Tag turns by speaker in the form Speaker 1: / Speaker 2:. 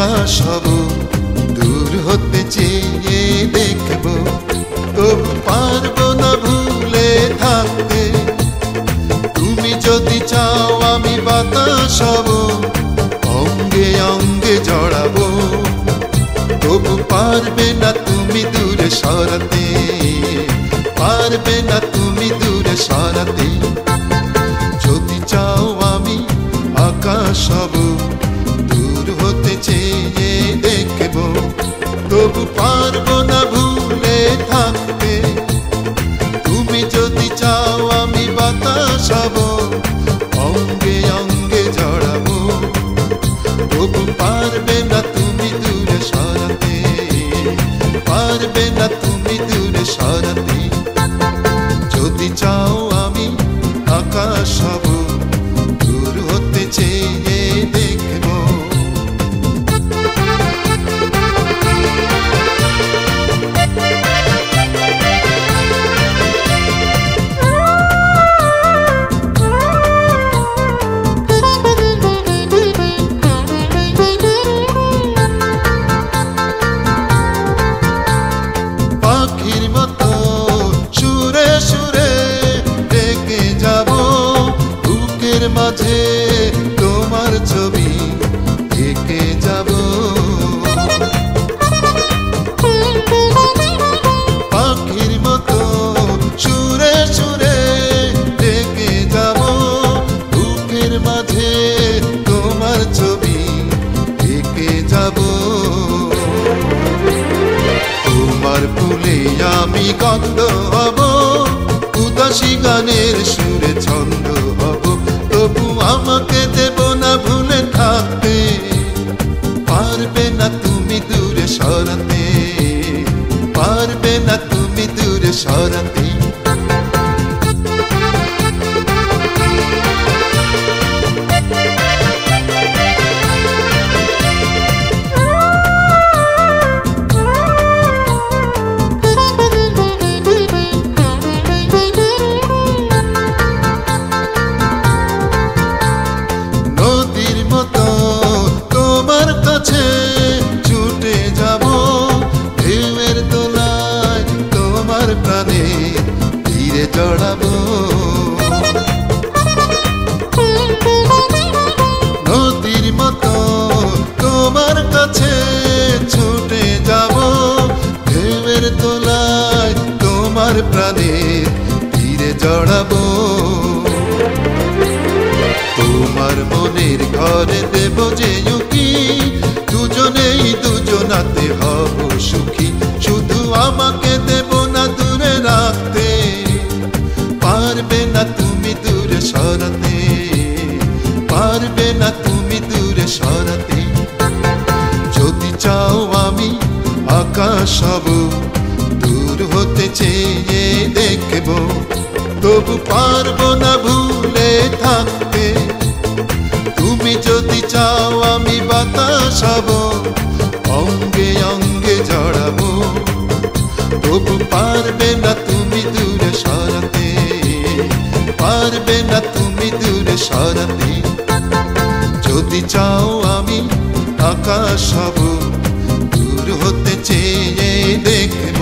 Speaker 1: আকাশ হব, দূর হতে চেয়ে দেখব, তবু পারবো না ভুলে থাকতে। তুমি যদি চাও আমি বাতাস হব, অঙ্গে অঙ্গে জড়াবো, তবু পারবে না তুমি দূরে সরাতে, পারবে না তুমি দূরে সরাতে। যদি চাও আমি আকাশ হব, দূর হতে চেয়ে দেখব, তবু পারবো না ভুলে থাকতে। তুমি যদি চাও আমি বাতাস হব, অঙ্গে অঙ্গে জড়াবো, তবু পারবে না তুমি দূরে সরাতে, পারবে না তুমি দূরে সরাতে। যদি চাও আমি আকাশ হব, দূর হতে চেয়ে দেখব। পাখির মতো সুরে সুরে ডেকে যাব, বুকের মাঝে তোমার ছবি এঁকে যাব। পাখির মতো সুরে সুরে ডেকে যাব, বুকের মাঝে তোমার ছবি এঁকে যাব। তোমার ফুলে আমি গন্ধ হব, উদাসী গানের সুরে ছন্দ হব, তবু আমাকে দেব না ভুলে থাকতে। পারবে না তুমি দূরে সরাতে, পারবে না তুমি দূরে সরাতে। নদীর মতো তোমার কাছে ছুটে যাব, ঢেউয়ের দোলায় তোমার প্রাণে তীরে জড়াবো। নদীর মতো তোমার কাছে ছুটে যাব, ঢেউয়ের দোলায় তোমার প্রাণে তীরে জড়াবো। তোমার মনের ঘরে দেব যে উকি, দুজনেই দুজনাতে হব সুখী। শুধু আমাকে দেব না দূরে রাখতে, পারবে না তুমি দূরে সরাতে, পারবে না তুমি দূরে সরাতে। যদি চাও আমি আকাশ হব, দূর হতে চেয়ে দেখব, তবু পারবো না ভুলে থাকতে। তুমি যদি চাও আমি বাতাস হব, অঙ্গে অঙ্গে জড়াবো, তবু পারবে না তুমি দূরে সরাতে, পারবে না তুমি দূরে সরাতে। যদি চাও আমি আকাশ হব, দূর হতে চেয়ে দেখব,